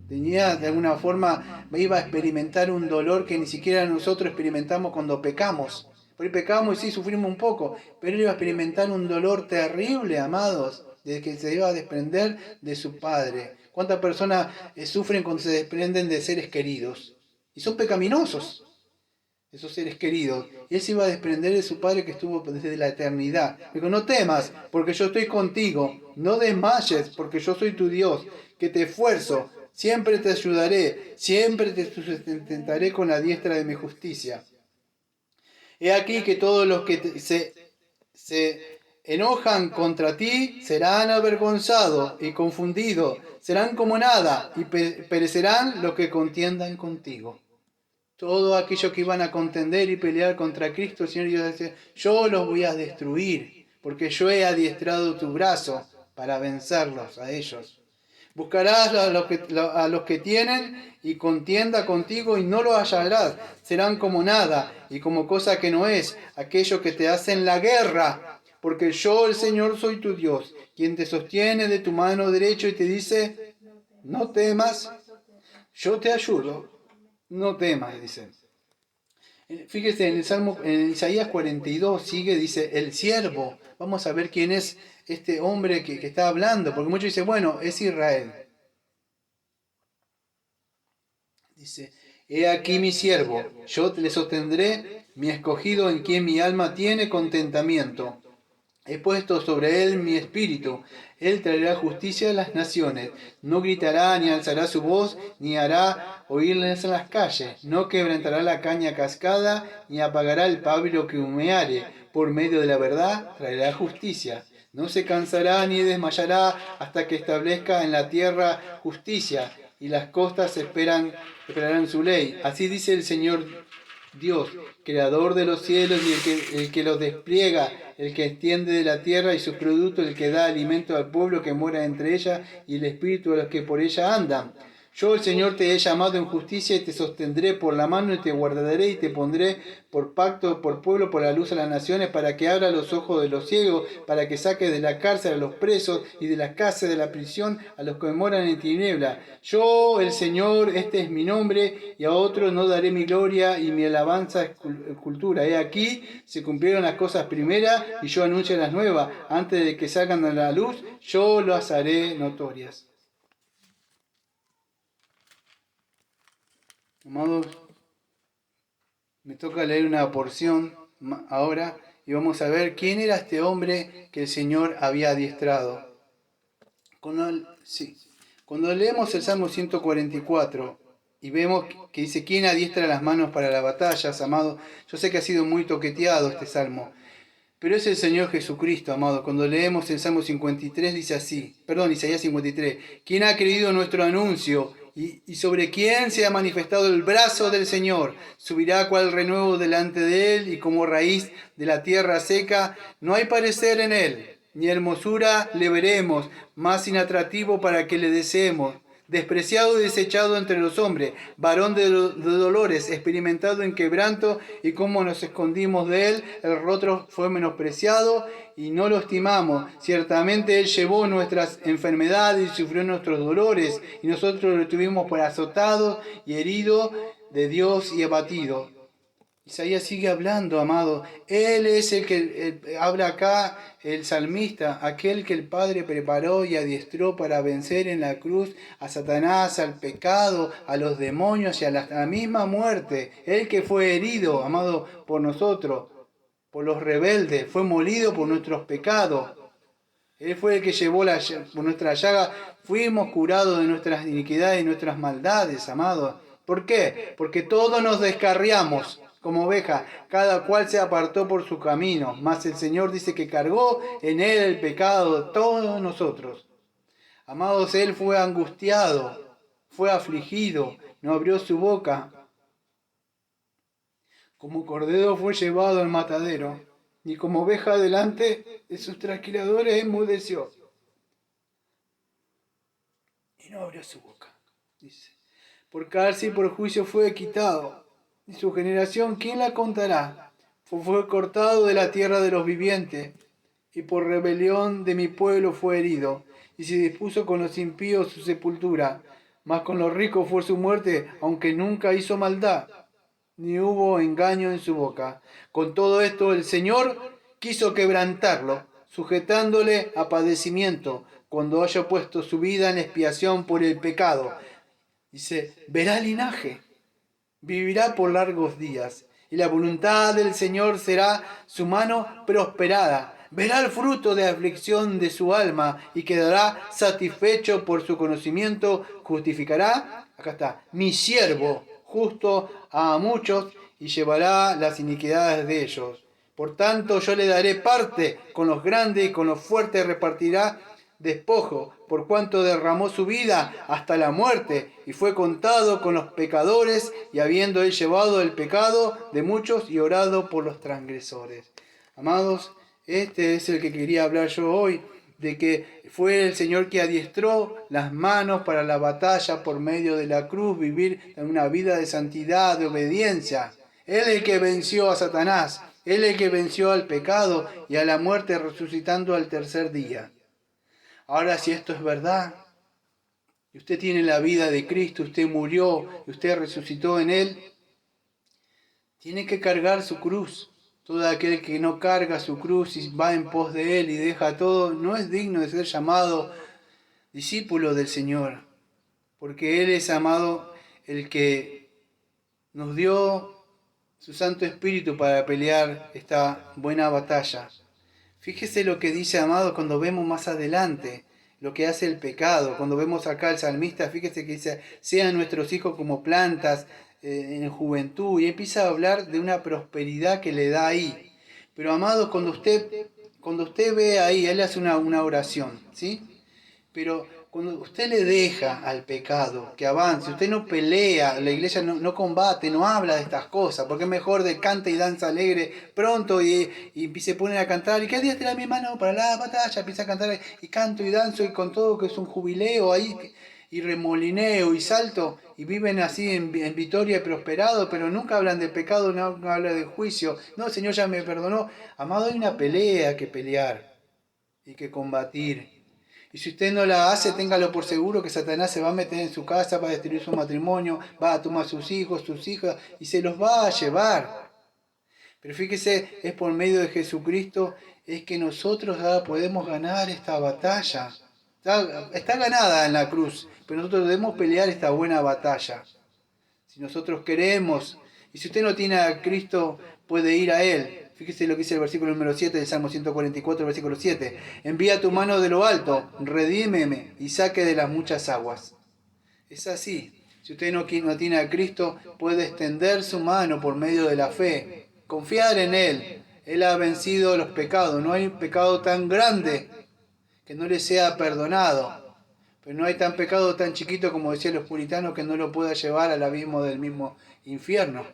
Tenía, de alguna forma, iba a experimentar un dolor que ni siquiera nosotros experimentamos cuando pecamos. Por ahí pecamos y sí, sufrimos un poco, pero él iba a experimentar un dolor terrible, amados, desde que se iba a desprender de su Padre. ¿Cuántas personas sufren cuando se desprenden de seres queridos? Y son pecaminosos esos seres queridos. Y él se iba a desprender de su Padre que estuvo desde la eternidad. Digo, no temas, porque yo estoy contigo. No desmayes, porque yo soy tu Dios, que te esfuerzo. Siempre te ayudaré, siempre te sustentaré con la diestra de mi justicia. He aquí que todos los que se enojan contra ti serán avergonzados y confundidos, serán como nada y perecerán los que contiendan contigo. Todo aquello que iban a contender y pelear contra Cristo, el Señor iba a decir, yo los voy a destruir, porque yo he adiestrado tu brazo para vencerlos a ellos. Buscarás a los que tienen y contienda contigo y no lo hallarás. Serán como nada y como cosa que no es, aquellos que te hacen la guerra. porque yo, el Señor, soy tu Dios, quien te sostiene de tu mano derecha y te dice, no temas, yo te ayudo, no temas, dice. Fíjese, en el Salmo, en Isaías 42 sigue, dice, el siervo. Vamos a ver quién es este hombre que está hablando, porque muchos dicen, bueno, es Israel. Dice, he aquí mi siervo, yo le sostendré, mi escogido en quien mi alma tiene contentamiento. He puesto sobre él mi espíritu, él traerá justicia a las naciones, no gritará ni alzará su voz, ni hará oírles en las calles, no quebrantará la caña cascada, ni apagará el pábilo que humeare, por medio de la verdad traerá justicia. No se cansará ni desmayará hasta que establezca en la tierra justicia, y las costas esperarán su ley. Así dice el Señor Dios, creador de los cielos y el que los despliega, el que extiende de la tierra y sus productos, el que da alimento al pueblo que mora entre ella y el espíritu a los que por ella andan. Yo, el Señor, te he llamado en justicia y te sostendré por la mano y te guardaré y te pondré por pacto, por pueblo, por la luz a las naciones, para que abra los ojos de los ciegos, para que saques de la cárcel a los presos y de la casa de la prisión a los que moran en tiniebla. Yo, el Señor, este es mi nombre, y a otro no daré mi gloria y mi alabanza escultura. He aquí, se cumplieron las cosas primeras y yo anuncio las nuevas. Antes de que salgan a la luz, yo las haré notorias. Amados, me toca leer una porción ahora y vamos a ver quién era este hombre que el Señor había adiestrado. Cuando leemos el Salmo 144 y vemos que dice, ¿quién adiestra las manos para las batallas, amado? Yo sé que ha sido muy toqueteado este Salmo, pero es el Señor Jesucristo, amado. Cuando leemos el Salmo 53 dice así, Isaías 53, ¿quién ha creído nuestro anuncio? Y sobre quién se ha manifestado el brazo del Señor. Subirá cual renuevo delante de él y como raíz de la tierra seca. No hay parecer en él, ni hermosura le veremos, más inatractivo para que le deseemos. Despreciado y desechado entre los hombres, varón de dolores, experimentado en quebranto, y como nos escondimos de él, el rostro fue menospreciado y no lo estimamos. Ciertamente él llevó nuestras enfermedades y sufrió nuestros dolores, y nosotros lo tuvimos por azotado y herido de Dios y abatido. Isaías sigue hablando, amado. Él es el que habla acá, el salmista, aquel que el Padre preparó y adiestró para vencer en la cruz a Satanás, al pecado, a los demonios y a la misma muerte. Él que fue herido, amado, por nosotros, por los rebeldes, fue molido por nuestros pecados. Él fue el que llevó por nuestra llaga. Fuimos curados de nuestras iniquidades y nuestras maldades, amado. ¿Por qué? Porque todos nos descarriamos como oveja, cada cual se apartó por su camino, mas el Señor dice que cargó en él el pecado de todos nosotros. Amados, él fue angustiado, fue afligido, no abrió su boca. Como cordero fue llevado al matadero, y como oveja delante de sus trasquiladores enmudeció. Y no abrió su boca, dice. Por cárcel y por juicio fue quitado. Y su generación, ¿quién la contará? Fue cortado de la tierra de los vivientes, y por rebelión de mi pueblo fue herido, y se dispuso con los impíos su sepultura, mas con los ricos fue su muerte, aunque nunca hizo maldad, ni hubo engaño en su boca. Con todo esto el Señor quiso quebrantarlo, sujetándole a padecimiento, cuando haya puesto su vida en expiación por el pecado. Dice, verá linaje, vivirá por largos días, y la voluntad del Señor será su mano prosperada. Verá el fruto de aflicción de su alma y quedará satisfecho por su conocimiento. Justificará, acá está, mi siervo justo a muchos y llevará las iniquidades de ellos. Por tanto, yo le daré parte con los grandes y con los fuertes repartirá despojo, por cuanto derramó su vida hasta la muerte y fue contado con los pecadores, y habiendo él llevado el pecado de muchos y orado por los transgresores. Amados, este es el que quería hablar yo hoy, de que fue el Señor que adiestró las manos para la batalla por medio de la cruz, vivir en una vida de santidad, de obediencia. Él es el que venció a Satanás. Él es el que venció al pecado y a la muerte, resucitando al tercer día. Ahora, si esto es verdad, y usted tiene la vida de Cristo, usted murió y usted resucitó en Él, tiene que cargar su cruz. Todo aquel que no carga su cruz y va en pos de Él y deja todo, no es digno de ser llamado discípulo del Señor. Porque Él es, amado, el que nos dio su Santo Espíritu para pelear esta buena batalla. Fíjese lo que dice, amado, cuando vemos más adelante lo que hace el pecado. Cuando vemos acá al salmista, fíjese que dice, sean nuestros hijos como plantas en juventud. Y empieza a hablar de una prosperidad que le da ahí. Pero, amado, cuando usted ve ahí, él hace una oración, ¿sí? Pero cuando usted le deja al pecado que avance, usted no pelea, la iglesia no combate, no habla de estas cosas, porque es mejor de canta y danza alegre pronto y se ponen a cantar, y que día tira mi mano para la batalla, empieza a cantar y canto y danzo y con todo que es un jubileo ahí y remolineo y salto y viven así en victoria y prosperado, pero nunca hablan de pecado, no hablan de juicio. No, el Señor ya me perdonó. Amado, hay una pelea que pelear y que combatir. Y si usted no la hace, téngalo por seguro que Satanás se va a meter en su casa, va a destruir su matrimonio, va a tomar sus hijos, sus hijas, y se los va a llevar. Pero fíjese, es por medio de Jesucristo, es que nosotros podemos ganar esta batalla. Está ganada en la cruz, pero nosotros debemos pelear esta buena batalla. Si nosotros queremos, y si usted no tiene a Cristo, puede ir a Él. Fíjese lo que dice el versículo número 7 del Salmo 144, versículo 7. Envía tu mano de lo alto, redímeme y saque de las muchas aguas. Es así. Si usted no tiene a Cristo, puede extender su mano por medio de la fe. Confiar en Él. Él ha vencido los pecados. No hay pecado tan grande que no le sea perdonado. Pero no hay tan pecado tan chiquito, como decían los puritanos, que no lo pueda llevar al abismo del mismo infierno.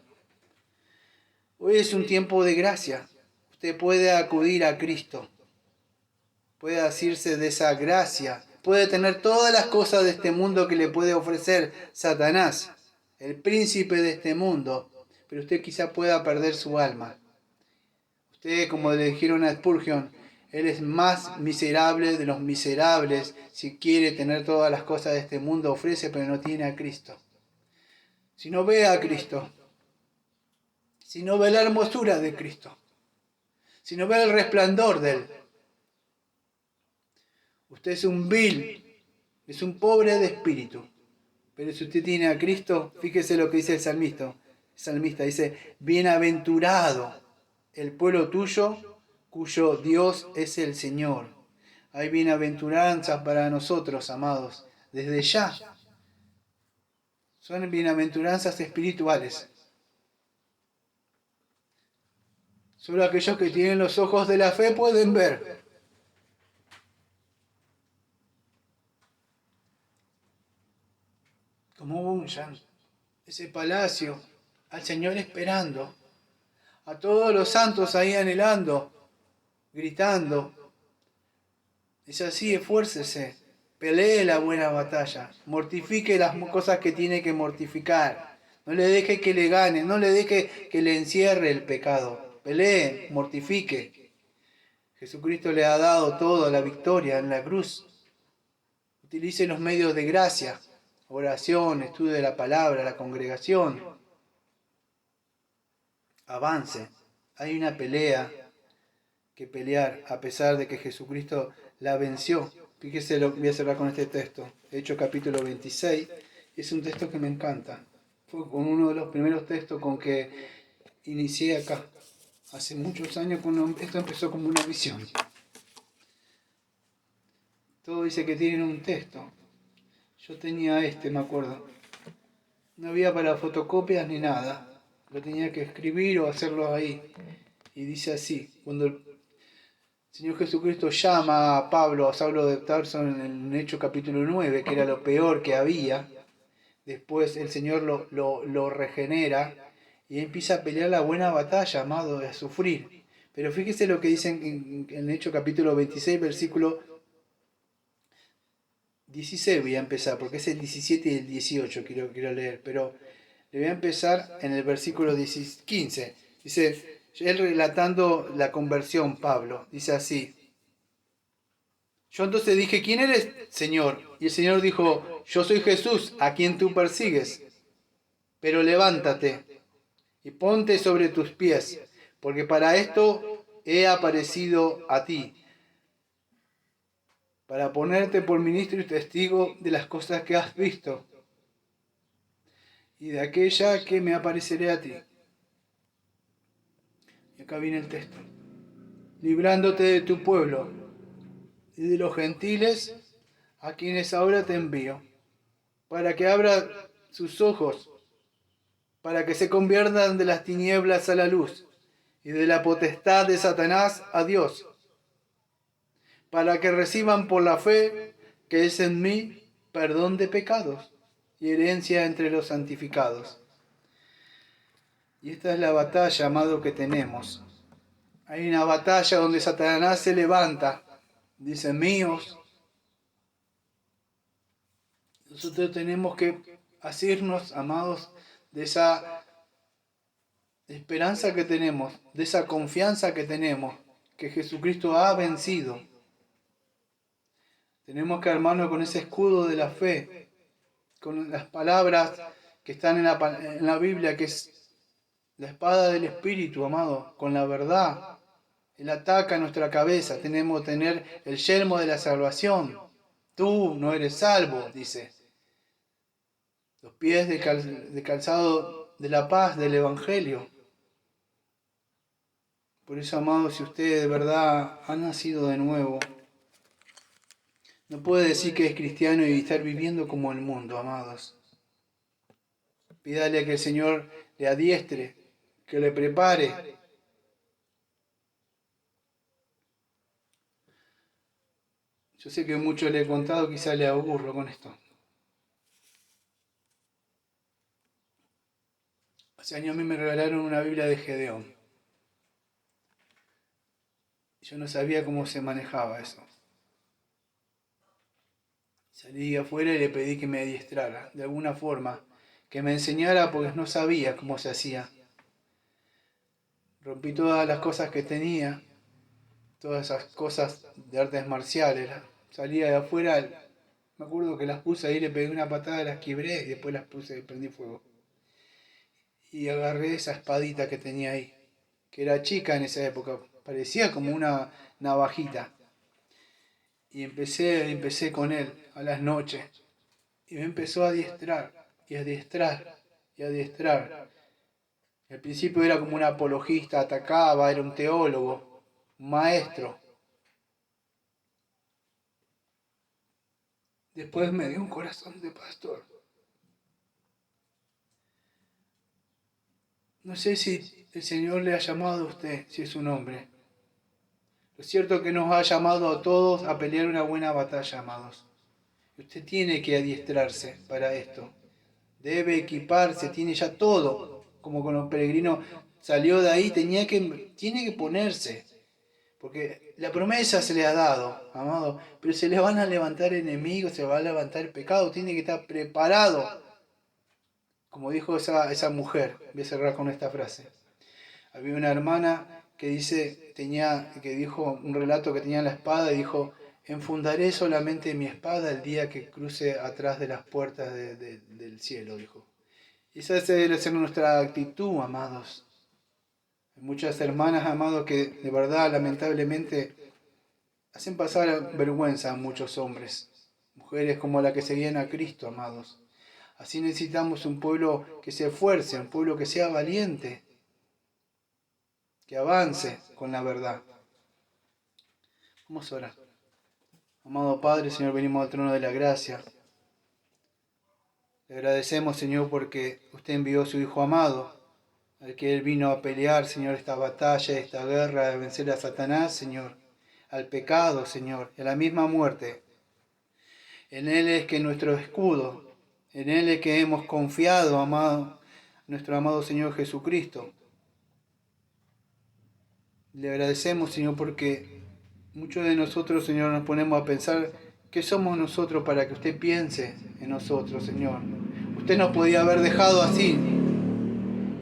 Hoy es un tiempo de gracia. Usted puede acudir a Cristo. Puede asirse de esa gracia. Puede tener todas las cosas de este mundo que le puede ofrecer Satanás, el príncipe de este mundo. Pero usted quizá pueda perder su alma. Usted, como le dijeron a Spurgeon, él es más miserable de los miserables. Si quiere tener todas las cosas de este mundo, ofrece, pero no tiene a Cristo. Si no ve a Cristo, si no ve la hermosura de Cristo, si no ve el resplandor de Él, usted es un vil, es un pobre de espíritu. Pero si usted tiene a Cristo, fíjese lo que dice el salmista. El salmista dice, bienaventurado el pueblo tuyo, cuyo Dios es el Señor. Hay bienaventuranzas para nosotros, amados, desde ya. Son bienaventuranzas espirituales. Solo aquellos que tienen los ojos de la fe pueden ver. Como Bunyan, ese palacio, al Señor esperando, a todos los santos ahí anhelando, gritando. Es así, esfuércese, pelee la buena batalla, mortifique las cosas que tiene que mortificar. No le deje que le gane, no le deje que le encierre el pecado. Pelee, mortifique. Jesucristo le ha dado toda la victoria en la cruz. Utilice los medios de gracia, oración, estudio de la palabra, la congregación. Avance. Hay una pelea que pelear, a pesar de que Jesucristo la venció. Fíjese, voy a cerrar con este texto. Hechos capítulo 26. Es un texto que me encanta. Fue con uno de los primeros textos con que inicié acá. Hace muchos años, cuando esto empezó como una visión. Todo dice que tienen un texto. Yo tenía me acuerdo. No había para fotocopias ni nada. Lo tenía que escribir o hacerlo ahí. Y dice así, cuando el Señor Jesucristo llama a Pablo, a Saulo de Tarso en Hechos capítulo 9, que era lo peor que había. Después el Señor lo regenera y empieza a pelear la buena batalla, amado, a sufrir. Pero fíjese lo que dicen en Hechos capítulo 26, versículo 16 voy a empezar, porque es el 17 y el 18 quiero leer, pero le voy a empezar en el versículo 15. Dice, él relatando la conversión, Pablo, dice así: yo entonces dije, ¿quién eres, Señor? Y el Señor dijo, yo soy Jesús, a quien tú persigues. Pero levántate y ponte sobre tus pies, porque para esto he aparecido a ti, para ponerte por ministro y testigo de las cosas que has visto y de aquella que me apareceré a ti. Y acá viene el texto. Librándote de tu pueblo y de los gentiles a quienes ahora te envío, para que abra sus ojos, para que se conviertan de las tinieblas a la luz y de la potestad de Satanás a Dios, para que reciban por la fe que es en mí perdón de pecados y herencia entre los santificados. Y esta es la batalla, amado, que tenemos. Hay una batalla donde Satanás se levanta, dice míos. Nosotros tenemos que asirnos, amados, de esa esperanza que tenemos, de esa confianza que tenemos, que Jesucristo ha vencido. Tenemos que armarnos con ese escudo de la fe, con las palabras que están en la Biblia, que es la espada del Espíritu, amado, con la verdad. Él ataca nuestra cabeza. Tenemos que tener el yelmo de la salvación. Tú no eres salvo, dice. Los pies de calzado de la paz, del Evangelio. Por eso, amados, si usted de verdad ha nacido de nuevo, no puede decir que es cristiano y estar viviendo como el mundo, amados. Pídale a que el Señor le adiestre, que le prepare. Yo sé que mucho le he contado, quizá le aburro con esto. Hace años a mí me regalaron una Biblia de Gedeón. Yo no sabía cómo se manejaba eso. Salí afuera y le pedí que me adiestrara, de alguna forma, que me enseñara porque no sabía cómo se hacía. Rompí todas las cosas que tenía, todas esas cosas de artes marciales. Salía de afuera, me acuerdo que las puse ahí, le pegué una patada, las quebré y después las puse y prendí fuego. Y agarré esa espadita que tenía ahí, que era chica en esa época, parecía como una navajita. Y empecé con él a las noches. Y me empezó a adiestrar, y adiestrar, y adiestrar. Al principio era como un apologista, atacaba, era un teólogo, un maestro. Después me dio un corazón de pastor. No sé si el Señor le ha llamado a usted, si es un hombre. Lo cierto es que nos ha llamado a todos a pelear una buena batalla, amados. Usted tiene que adiestrarse para esto. Debe equiparse, tiene ya todo. Como con los peregrinos salió de ahí, tiene que ponerse. Porque la promesa se le ha dado, amado. Pero se le van a levantar enemigos, se va a levantar el pecado. Tiene que estar preparado. Como dijo esa mujer, voy a cerrar con esta frase. Había una hermana que dijo un relato que tenía la espada y dijo: enfundaré solamente mi espada el día que cruce atrás de las puertas del cielo, dijo. Y esa debe ser nuestra actitud, amados. Hay muchas hermanas, amados, que de verdad, lamentablemente, hacen pasar vergüenza a muchos hombres. Mujeres como la que seguían a Cristo, amados. Así necesitamos un pueblo que se esfuerce, un pueblo que sea valiente, que avance con la verdad. Vamos a orar. Amado Padre, Señor, venimos al trono de la gracia. Le agradecemos, Señor, porque usted envió a su Hijo amado, al que Él vino a pelear, Señor, esta batalla, esta guerra, a vencer a Satanás, Señor, al pecado, Señor, y a la misma muerte. En Él es que nuestro escudo, en Él es que hemos confiado, amado, nuestro amado Señor Jesucristo. Le agradecemos, Señor, porque muchos de nosotros, Señor, nos ponemos a pensar qué somos nosotros para que usted piense en nosotros, Señor. Usted nos podía haber dejado así,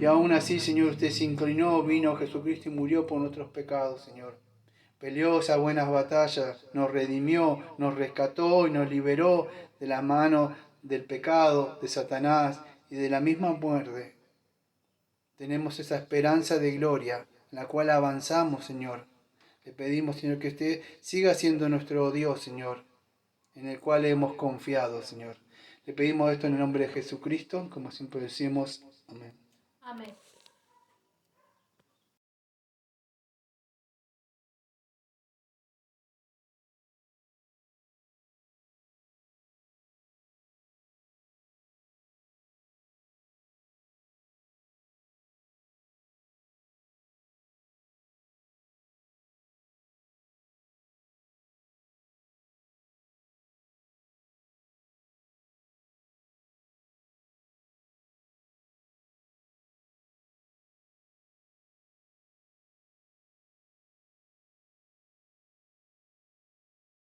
Y aún así, Señor, usted se inclinó, vino Jesucristo y murió por nuestros pecados, Señor. Peleó esas buenas batallas, nos redimió, nos rescató y nos liberó de la mano del pecado, de Satanás y de la misma muerte. Tenemos esa esperanza de gloria, en la cual avanzamos, Señor. Le pedimos, Señor, que usted siga siendo nuestro Dios, Señor, en el cual hemos confiado, Señor. Le pedimos esto en el nombre de Jesucristo, como siempre decimos. Amén. Amén.